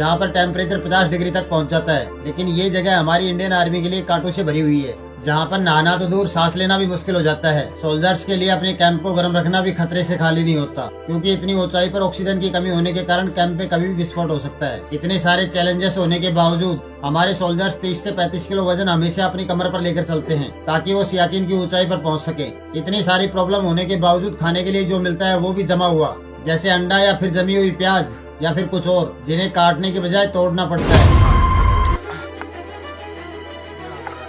जहाँ पर temperature 50 degree तक पहुँच जाता है। लेकिन ये जगह हमारी इंडियन आर्मी के लिए कांटों से भरी हुई है, जहाँ पर नहाना तो दूर सांस लेना भी मुश्किल हो जाता है। सोल्जर्स के लिए अपने कैंप को गर्म रखना भी खतरे से खाली नहीं होता, क्योंकि इतनी ऊंचाई पर ऑक्सीजन की कमी होने के कारण कैंप में कभी भी विस्फोट हो सकता है। इतने सारे चैलेंजेस होने के बावजूद हमारे सोल्जर्स 30 से 35 किलो वजन हमेशा अपनी कमर पर लेकर चलते हैं, ताकि वो सियाचिन की ऊंचाई पर पहुंच सके। इतनी सारी प्रॉब्लम होने के बावजूद खाने के लिए जो मिलता है वो भी जमा हुआ, जैसे अंडा या फिर जमी हुई प्याज या फिर कुछ और, जिन्हें काटने के बजाय तोड़ना पड़ता है।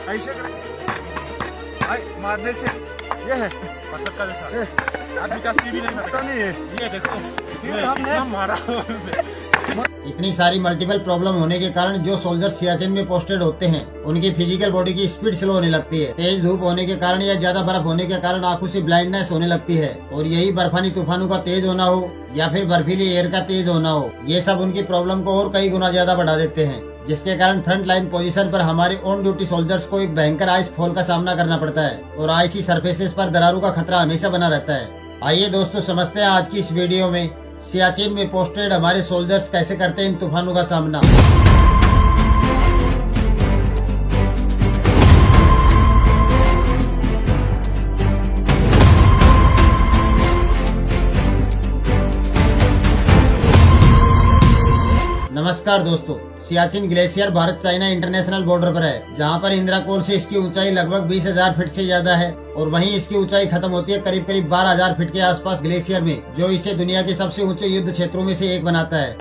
ऐसे मारने से ये है मतलब का जैसा आप विकास की भी नहीं पता नहीं है। ये देखो ये हमने मारा। इतनी सारी मल्टीपल प्रॉब्लम होने के कारण जो सोल्जर सियाचिन में पोस्टेड होते हैं उनकी फिजिकल बॉडी की स्पीड स्लो होने लगती है। तेज धूप होने के कारण या ज्यादा बर्फ होने के कारण आंखों से ब्लाइंडनेस होने लगती है, और यही बर्फानी तूफानों का तेज होना हो या फिर बर्फीली एयर का तेज होना हो, ये सब उनकी प्रॉब्लम को और कई गुना ज्यादा बढ़ा देते हैं, जिसके कारण फ्रंट लाइन पोजीशन पर हमारे ऑन ड्यूटी सोल्जर्स को एक भयंकर आइस फॉल का सामना करना पड़ता है, और आइसी सरफेसेस पर दरारों का खतरा हमेशा बना रहता है। आइए दोस्तों समझते हैं आज की इस वीडियो में सियाचिन में पोस्टेड हमारे सोल्जर्स कैसे करते हैं इन तूफानों का सामना। नमस्कार दोस्तों, Siachen glacier Bharat China international border पर है, जहां पर इंद्राकोल से इसकी ऊंचाई लगभग 20,000 फीट से ज्यादा है, और वहीं इसकी ऊंचाई खत्म होती है करीब 12,000 फीट के आसपास ग्लेशियर में, जो इसे दुनिया के सबसे ऊंचे युद्ध क्षेत्रों में से एक बनाता है।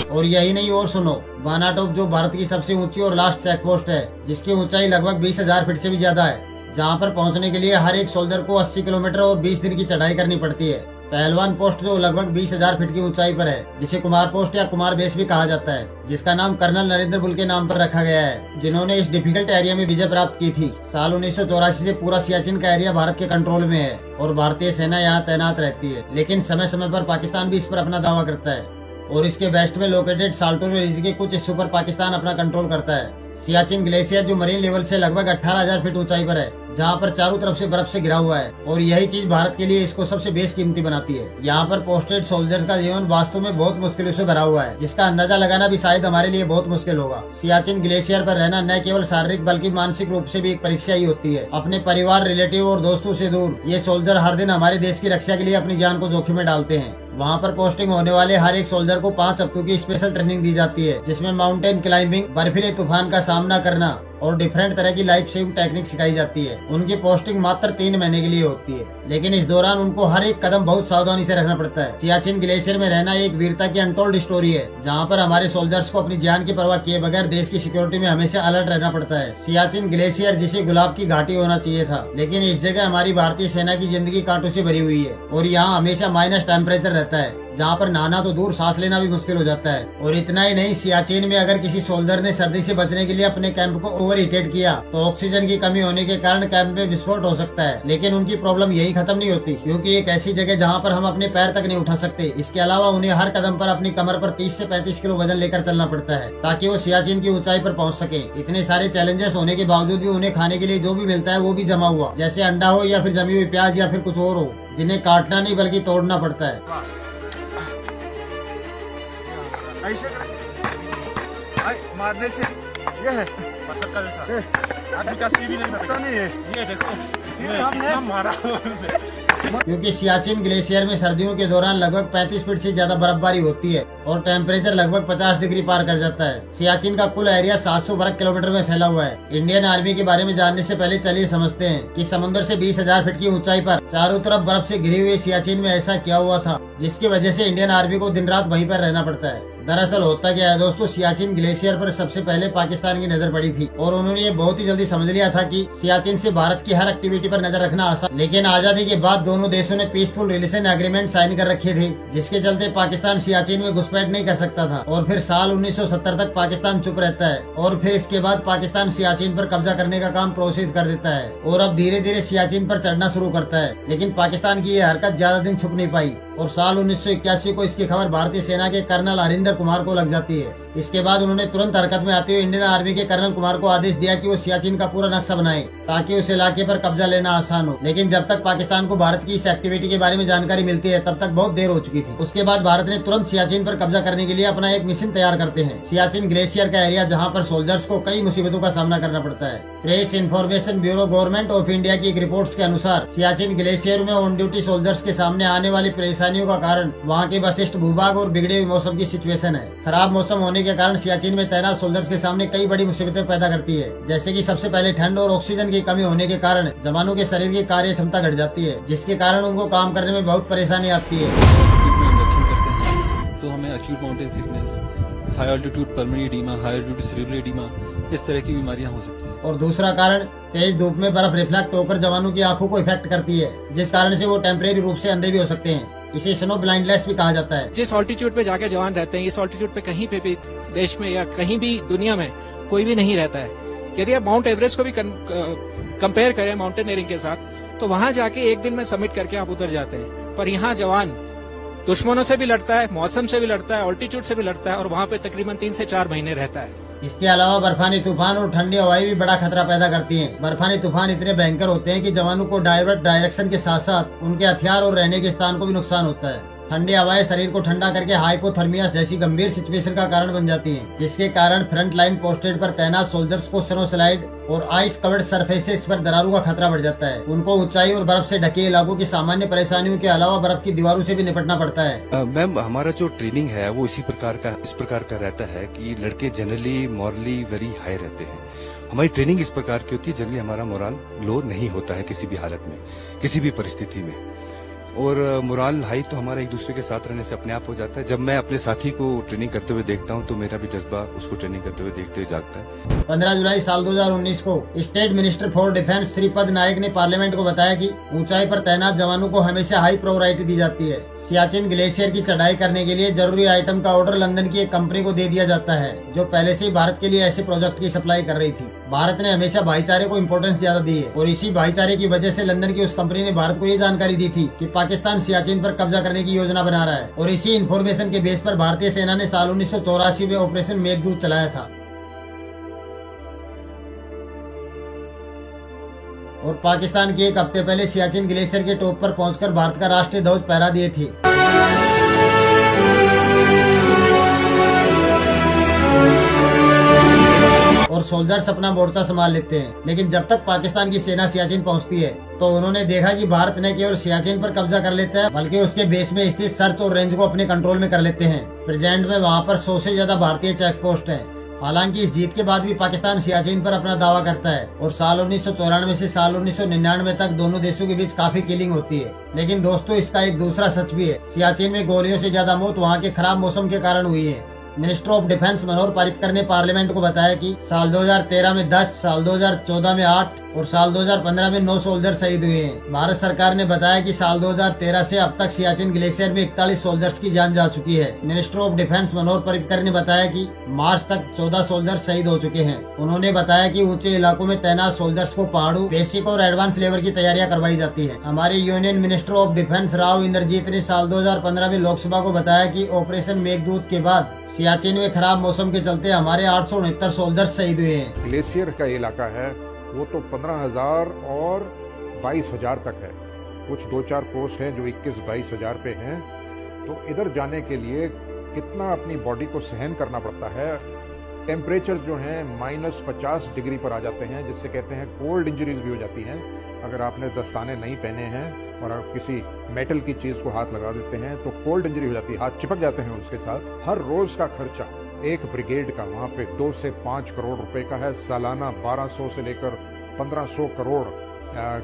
और यही नहीं, और सुनो, बानाटोप जो भारत की सबसे ऊंची और लास्ट चेक पोस्ट है, जिसकी ऊंचाई लगभग 20,000 फीट से भी ज्यादा है, जहां पर पहुंचने के लिए हर एक सोल्जर को 80 किलोमीटर और 20 दिन की चढ़ाई करनी पड़ती है। पहलवान पोस्ट जो लगभग 20,000 फीट की ऊंचाई पर है, जिसे कुमार पोस्ट या कुमार बेस भी कहा जाता है, जिसका नाम कर्नल नरेंद्र बुल के नाम पर रखा गया है, जिन्होंने इस डिफिकल्ट एरिया में विजय प्राप्त की थी। साल 1984 से पूरा सियाचिन का एरिया भारत के कंट्रोल में है और भारतीय सेना यहाँ तैनात रहती है, लेकिन समय समय पर पाकिस्तान भी इस पर अपना दावा करता है, और इसके वेस्ट में लोकेटेड साल्टोरो रीजन के कुछ हिस्सों पर पाकिस्तान अपना कंट्रोल करता है। सियाचिन ग्लेशियर जो मरीन लेवल से लगभग 18,000 फीट ऊंचाई पर है, जहां पर चारों तरफ से बर्फ से घिरा हुआ है, और यही चीज भारत के लिए इसको सबसे बेशकीमती बनाती है। यहाँ पर पोस्टेड सोल्जर्स का जीवन वास्तव में बहुत मुश्किलों से भरा हुआ है, जिसका अंदाजा लगाना भी शायद हमारे लिए बहुत मुश्किल होगा। सियाचिन ग्लेशियर पर रहना न केवल शारीरिक बल्कि मानसिक रूप से भी एक परीक्षा ही होती है। अपने परिवार, रिलेटिव और दोस्तों से दूर ये सोल्जर हर दिन हमारे देश की रक्षा के लिए अपनी जान को जोखिम में डालते हैं। वहाँ पर पोस्टिंग होने वाले हर एक सोल्जर को 5 हफ्तों की स्पेशल ट्रेनिंग दी जाती है, जिसमें माउंटेन क्लाइंबिंग, बर्फीले तूफान का सामना करना और डिफरेंट तरह की लाइफ सेविंग टेक्निक सिखाई जाती है। उनकी पोस्टिंग मात्र 3 महीने के लिए होती है, लेकिन इस दौरान उनको हर एक कदम बहुत सावधानी से रखना पड़ता है। सियाचिन ग्लेशियर में रहना एक वीरता की अनटोल्ड स्टोरी है, जहाँ पर हमारे सोल्जर्स को अपनी जान की परवाह किए बगैर देश की सिक्योरिटी में हमेशा अलर्ट रहना पड़ता है। सियाचिन ग्लेशियर जिसे गुलाब की घाटी होना चाहिए था, लेकिन इस जगह हमारी भारतीय सेना की जिंदगी कांटों से भरी हुई है, और यहाँ हमेशा माइनस टेम्परेचर रहता है, जहाँ पर नहाना तो दूर सांस लेना भी मुश्किल हो जाता है। और इतना ही नहीं, सियाचिन में अगर किसी सोल्जर ने सर्दी से बचने के लिए अपने कैंप को ओवर हीटेड किया तो ऑक्सीजन की कमी होने के कारण कैंप में विस्फोट हो सकता है। लेकिन उनकी प्रॉब्लम यही खत्म नहीं होती, क्योंकि एक ऐसी जगह जहाँ पर हम अपने पैर तक नहीं उठा सकते। इसके अलावा उन्हें हर कदम पर अपनी कमर पर 30 से 35 किलो वजन लेकर चलना पड़ता है, ताकि वो सियाचिन की ऊंचाई पर पहुँच सके। इतने सारे चैलेंजेस होने के बावजूद भी उन्हें खाने के लिए जो भी मिलता है वो भी जमा हुआ, जैसे अंडा हो या फिर जमी हुई प्याज या फिर कुछ और हो, जिन्हें काटना नहीं बल्कि तोड़ना पड़ता है। ऐसे मारने से ये है मतलब का जैसा आप विकास की भी नहीं पता नहीं है। ये देखो ये हमने मारा। क्योंकि सियाचिन ग्लेशियर में सर्दियों के दौरान लगभग 35 फीट से ज्यादा बर्फबारी होती है और टेम्परेचर लगभग 50 डिग्री पार कर जाता है। सियाचिन का कुल एरिया 700 वर्ग किलोमीटर में फैला हुआ है। इंडियन आर्मी के बारे में जानने से पहले चलिए समझते हैं कि समुद्र से 20,000 फीट की ऊंचाई पर चारों तरफ बर्फ से घिरी हुई सियाचिन में ऐसा क्या हुआ था, जिसकी वजह से इंडियन आर्मी को दिन रात वहीं पर रहना पड़ता है। दरअसल होता क्या है दोस्तों, सियाचिन ग्लेशियर पर सबसे पहले पाकिस्तान की नजर पड़ी थी, और उन्होंने ये बहुत ही जल्दी समझ लिया था कि सियाचिन से भारत की हर एक्टिविटी पर नजर रखना आसान। लेकिन आजादी के बाद दोनों देशों ने पीसफुल रिलेशन एग्रीमेंट साइन कर रखे थे, जिसके चलते पाकिस्तान सियाचिन में घुसपैठ नहीं कर सकता था, और फिर साल 1970 तक पाकिस्तान चुप रहता है, और फिर इसके बाद पाकिस्तान सियाचिन पर कब्जा करने का काम प्रोसेस कर देता है, और अब धीरे धीरे सियाचिन पर चढ़ना शुरू करता है। लेकिन पाकिस्तान की यह हरकत ज्यादा दिन छुप नहीं पाई, और साल 1981 को इसकी खबर भारतीय सेना के कर्नल हरिंदर कुमार को लग जाती है। इसके बाद उन्होंने तुरंत हरकत में आते हुए इंडियन आर्मी के कर्नल कुमार को आदेश दिया कि वो सियाचिन का पूरा नक्शा बनाए ताकि उस इलाके पर कब्जा लेना आसान हो। लेकिन जब तक पाकिस्तान को भारत की इस एक्टिविटी के बारे में जानकारी मिलती है तब तक बहुत देर हो चुकी थी। उसके बाद भारत ने तुरंत सियाचिन पर कब्जा करने के लिए अपना एक मिशन तैयार करते हैं। सियाचिन ग्लेशियर का एरिया जहाँ पर सोल्जर्स को कई मुसीबतों का सामना करना पड़ता है। Press information bureau government of India की एक रिपोर्ट्स के अनुसार सियाचिन ग्लेशियर में ऑन ड्यूटी सोल्जर्स के सामने आने वाली परेशानियों का कारण वहाँ के वशिष्ठ भूभाग और बिगड़े हुए मौसम की सिचुएशन है। खराब मौसम होने के कारण सियाचिन में तैनात सोल्जर्स के सामने कई बड़ी मुसीबतें पैदा करती है, जैसे कि सबसे पहले ठंड और ऑक्सीजन की कमी होने के कारण जवानों के शरीर की कार्य क्षमता घट जाती है, जिसके कारण उनको काम करने में बहुत परेशानी आती है। तो हमें acute mountain sickness, high altitude pulmonary oedema, high altitude cerebral oedema, इस तरह की बीमारियां हो सकती हैं। और दूसरा कारण तेज धूप में बर्फ रिफ्लेक्ट होकर जवानों की आंखों को इफेक्ट करती है, जिस कारण से वो टेम्परेरी रूप से अंधे भी हो सकते हैं। इसे स्नो ब्लाइंडनेस भी कहा जाता है। जिस ऑल्टीट्यूड पे जाके जवान रहते हैं, इस ऑल्टीट्यूड पे कहीं पे भी देश में या कहीं भी दुनिया में कोई भी नहीं रहता है। यदि आप माउंट एवरेस्ट को भी कंपेयर करें माउंटेनियरिंग के साथ, तो वहां जाके एक दिन में सबमिट करके आप उतर जाते हैं। पर यहाँ जवान दुश्मनों से भी लड़ता है, मौसम से भी लड़ता है, ऑल्टीट्यूड से भी लड़ता है और वहाँ पे तकरीबन 3 से 4 महीने रहता है। इसके अलावा बर्फानी तूफान और ठंडी हवाएं भी बड़ा खतरा पैदा करती हैं। बर्फानी तूफान इतने भयंकर होते हैं कि जवानों को डायरेक्शन के साथ साथ उनके हथियार और रहने के स्थान को भी नुकसान होता है। ठंडी हवाएं शरीर को ठंडा करके हाइपोथर्मिया जैसी गंभीर सिचुएशन का कारण बन जाती हैं, जिसके कारण फ्रंट लाइन पोस्टेड पर तैनात सोल्जर्स को स्नो स्लाइड और आइस कवर्ड सरफेसेस पर दरारों का खतरा बढ़ जाता है। उनको ऊंचाई और बर्फ से ढके इलाकों की सामान्य परेशानियों के अलावा बर्फ की दीवारों से भी निपटना पड़ता है। मैम, हमारा जो ट्रेनिंग है वो इस प्रकार का रहता है कि लड़के जनरली मॉरली वेरी हाई रहते हैं। हमारी ट्रेनिंग इस प्रकार की होती है, जनरली हमारा मोरल लो नहीं होता है किसी भी हालत में, किसी भी परिस्थिति में। और मोरल हाई तो हमारा एक दूसरे के साथ रहने से अपने आप हो जाता है। जब मैं अपने साथी को ट्रेनिंग करते हुए देखता हूं तो मेरा भी जज्बा उसको ट्रेनिंग करते हुए देखते हुए जागता है। 15 जुलाई साल 2019 को state minister for defence Shripad Naik ने पार्लियामेंट को बताया कि ऊंचाई पर तैनात जवानों को हमेशा हाई प्रायोरिटी दी जाती है। सियाचिन ग्लेशियर की चढ़ाई करने के लिए जरूरी आइटम का ऑर्डर लंदन की एक कंपनी को दे दिया जाता है, जो पहले से ही भारत के लिए ऐसे प्रोजेक्ट की सप्लाई कर रही थी। भारत ने हमेशा भाईचारे को इम्पोर्टेंस ज्यादा दी है और इसी भाईचारे की वजह से लंदन की उस कंपनी ने भारत को ये जानकारी दी थी कि पाकिस्तान सियाचिन पर कब्जा करने की योजना बना रहा है। और इसी इन्फॉर्मेशन के बेस पर भारतीय सेना ने साल 1984 में ऑपरेशन मेघदूत चलाया था और पाकिस्तान के एक हफ्ते पहले सियाचिन ग्लेशियर के टॉप पर पहुंचकर भारत का राष्ट्रीय ध्वज फहरा दिए थे। और सोल्जर्स अपना मोर्चा संभाल लेते हैं। लेकिन जब तक पाकिस्तान की सेना सियाचिन पहुंचती है तो उन्होंने देखा कि भारत न केवल सियाचिन पर कब्जा कर लेता है बल्कि उसके बेस में स्थित सर्च और रेंज को अपने कंट्रोल में कर लेते हैं। प्रेजेंट में वहां पर 100 से ज्यादा भारतीय चेक पोस्ट है। हालांकि इस जीत के बाद भी पाकिस्तान सियाचिन पर अपना दावा करता है और साल 1994 से साल 1999 तक दोनों देशों के बीच काफी किलिंग होती है। लेकिन दोस्तों, इसका एक दूसरा सच भी है। सियाचिन में गोलियों से ज्यादा मौत वहाँ के खराब मौसम के कारण हुई है। Minister of defence Manohar Parrikar ने पार्लियामेंट को बताया कि साल 2013 में 10, साल 2014 में 8 और साल 2015 में 9 सोल्जर शहीद हुए हैं। भारत सरकार ने बताया कि साल 2013 से अब तक सियाचिन ग्लेशियर में 41 सोल्जर्स की जान जा चुकी है। Minister of defence Manohar Parrikar ने बताया कि मार्च तक 14 सोल्जर शहीद हो चुके हैं। उन्होंने बताया कि ऊंचे इलाकों में तैनात सोल्जर्स को पहाड़ों, बेसिक और एडवांस लेवल की तैयारियां करवाई जाती है। हमारे union minister of defence Rao Inderjit ने साल 2015 में लोकसभा को बताया कि ऑपरेशन मेघदूत के बाद सियाचिन में खराब मौसम के चलते हमारे 869 सोल्जर्स शहीद हुए हैं। ग्लेशियर का इलाका है वो तो 15,000 और 22,000 तक है। कुछ 2-4 पोस्ट हैं जो 21-22 हजार पे हैं। तो इधर जाने के लिए कितना अपनी बॉडी को सहन करना पड़ता है। टेम्परेचर जो है -50 डिग्री पर आ जाते हैं, जिससे कहते हैं कोल्ड इंजरीज भी हो जाती हैं। अगर आपने दस्ताने नहीं पहने हैं और आप किसी मेटल की चीज को हाथ लगा देते हैं तो कोल्ड इंजरी हो जाती है, हाथ चिपक जाते हैं उसके साथ। हर रोज का खर्चा एक ब्रिगेड का वहाँ पे 2 से 5 करोड़ रुपए का है। सालाना 1200 से लेकर 1500 करोड़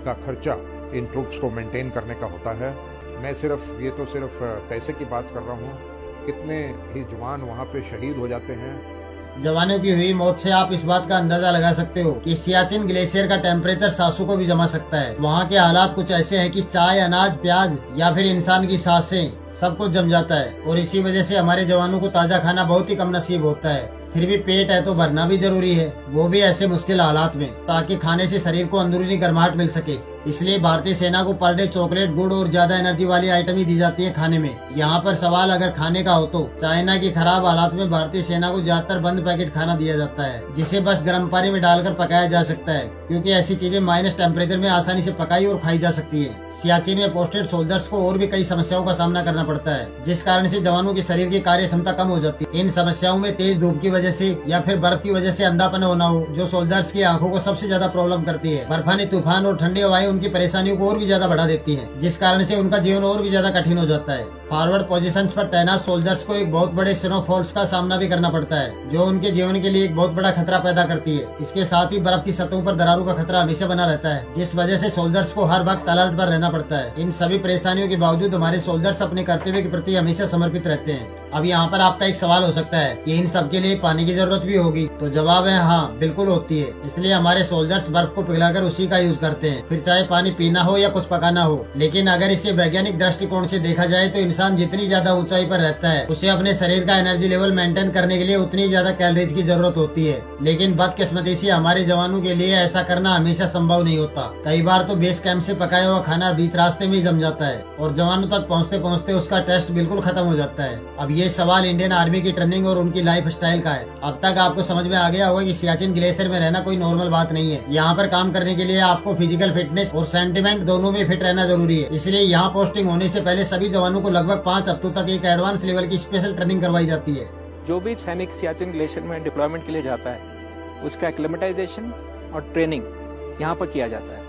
का खर्चा इन ट्रूप्स को मेंटेन करने का होता है। मैं ये तो सिर्फ पैसे की बात कर रहा हूँ, कितने ही जवान वहाँ पे शहीद हो जाते हैं। जवानों की हुई मौत से आप इस बात का अंदाजा लगा सकते हो कि सियाचिन ग्लेशियर का टेम्परेचर सांसों को भी जमा सकता है। वहाँ के हालात कुछ ऐसे हैं कि चाय, अनाज, प्याज या फिर इंसान की सांसें सब कुछ जम जाता है और इसी वजह से हमारे जवानों को ताजा खाना बहुत ही कम नसीब होता है। फिर भी पेट है तो भरना भी जरूरी है, वो भी ऐसे मुश्किल हालात में, ताकि खाने से शरीर को अंदरूनी गर्माहट मिल सके। इसलिए भारतीय सेना को पर डे चॉकलेट, गुड़ और ज्यादा एनर्जी वाली आइटम ही दी जाती है खाने में। यहाँ पर सवाल अगर खाने का हो तो चाइना की खराब हालात में भारतीय सेना को ज्यादातर बंद पैकेट खाना दिया जाता है, जिसे बस गर्म पानी में डालकर पकाया जा सकता है, क्योंकि ऐसी चीजें माइनस टेम्परेचर में आसानी से पकाई और खाई जा सकती है। सियाचिन में पोस्टेड सोल्जर्स को और भी कई समस्याओं का सामना करना पड़ता है, जिस कारण से जवानों के शरीर की कार्य क्षमता कम हो जाती है। इन समस्याओं में तेज धूप की वजह से या फिर बर्फ की वजह से अंधापन होना हो, जो सोल्जर्स की आंखों को सबसे ज्यादा प्रॉब्लम करती है। बर्फानी तूफान और ठंडी हवाएं उनकी परेशानियों को और भी ज्यादा बढ़ा देती है, जिस कारण से उनका जीवन और भी ज्यादा कठिन हो जाता है। फॉरवर्ड पोजीशंस पर तैनात सोल्जर्स को एक बहुत बड़े स्नोफॉल्स का सामना भी करना पड़ता है, जो उनके जीवन के लिए एक बहुत बड़ा खतरा पैदा करती है। इसके साथ ही बर्फ की सतहों पर दरारों का खतरा हमेशा बना रहता है, जिस वजह से सोल्जर्स को हर वक्त अलर्ट पर रहना पड़ता है। इन सभी परेशानियों के बावजूद हमारे सोल्जर्स अपने कर्तव्य के प्रति हमेशा समर्पित रहते हैं। अब यहाँ पर आपका एक सवाल हो सकता है कि इन सब के लिए पानी की जरूरत भी होगी, तो जवाब है हाँ, बिल्कुल होती है। इसलिए हमारे सोल्जर्स बर्फ को पिघलाकर उसी का यूज करते हैं, फिर चाहे पानी पीना हो या कुछ पकाना हो। लेकिन अगर इसे वैज्ञानिक दृष्टिकोण से देखा जाए तो इंसान जितनी ज्यादा ऊंचाई पर रहता है, उसे अपने शरीर का एनर्जी लेवल मेंटेन करने के लिए उतनी ज्यादा कैलोरीज की जरूरत होती है। लेकिन बदकिस्मती से हमारे जवानों के लिए ऐसा करना हमेशा संभव नहीं होता। कई बार तो बेस कैंप से पकाया हुआ खाना बीच रास्ते में ही जम जाता है और जवानों तक पहुँचते पहुँचते उसका टेस्ट बिल्कुल खत्म हो जाता है। अब ये सवाल इंडियन आर्मी की ट्रेनिंग और उनकी लाइफ स्टाइल का है। अब तक आपको समझ में आ गया होगा कि सियाचिन ग्लेशियर में रहना कोई नॉर्मल बात नहीं है। यहाँ पर काम करने के लिए आपको फिजिकल फिटनेस और सेंटिमेंट दोनों में फिट रहना जरूरी है। इसलिए यहाँ पोस्टिंग होने से पहले सभी जवानों को लगभग 5 हफ्तों तक एक एडवांस लेवल की स्पेशल ट्रेनिंग करवाई जाती है। जो भी सैनिक सियाचिन ग्लेशियर में डिप्लॉयमेंट के लिए जाता है, उसका एक्लिमेटाइजेशन और ट्रेनिंग यहाँ पर किया जाता है।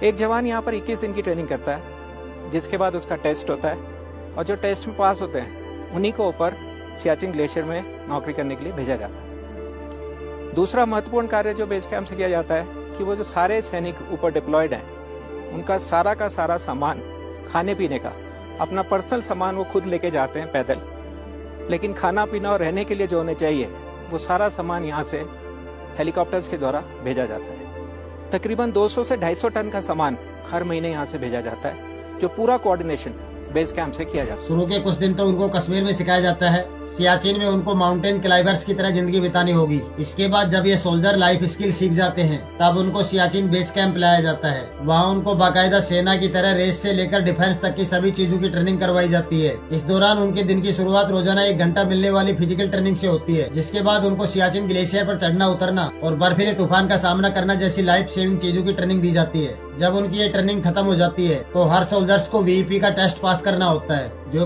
एक जवान यहाँ पर 21 दिन की ट्रेनिंग करता है, जिसके बाद उसका टेस्ट होता है और जो टेस्ट में पास होते हैं उन्हीं को ऊपर सियाचिन ग्लेशियर में नौकरी करने के लिए भेजा जाता है। दूसरा महत्वपूर्ण कार्य जो बेस कैंप से किया जाता है कि वो जो सारे सैनिक ऊपर डिप्लॉयड हैं, उनका सारा का सारा सामान, खाने पीने का अपना पर्सनल सामान वो खुद लेके जाते हैं पैदल, लेकिन खाना पीना और रहने के लिए जो होने चाहिए वो सारा सामान यहाँ से हेलीकॉप्टर्स के द्वारा भेजा जाता है। तकरीबन 200 से 250 टन का सामान हर महीने यहाँ से भेजा जाता है, जो पूरा कोऑर्डिनेशन बेस कैंप से किया जाता है। शुरू के कुछ दिन तो उनको कश्मीर में सिखाया जाता है। सियाचिन में उनको माउंटेन क्लाइंबर्स की तरह जिंदगी बितानी होगी। इसके बाद जब ये सोल्जर लाइफ स्किल सीख जाते हैं, तब उनको सियाचिन बेस कैंप लाया जाता है। वहाँ उनको बाकायदा सेना की तरह रेस से लेकर डिफेंस तक की सभी चीजों की ट्रेनिंग करवाई जाती है। इस दौरान उनके दिन की शुरुआत रोजाना 1 घंटा मिलने वाली फिजिकल ट्रेनिंग से होती है, जिसके बाद उनको सियाचिन ग्लेशियर पर चढ़ना उतरना और बर्फीले तूफान का सामना करना जैसी लाइफ सेविंग चीजों की ट्रेनिंग दी जाती है। जब उनकी ये ट्रेनिंग खत्म हो जाती है तो हर सोल्जर्स को वीईपी का टेस्ट पास करना होता है, जो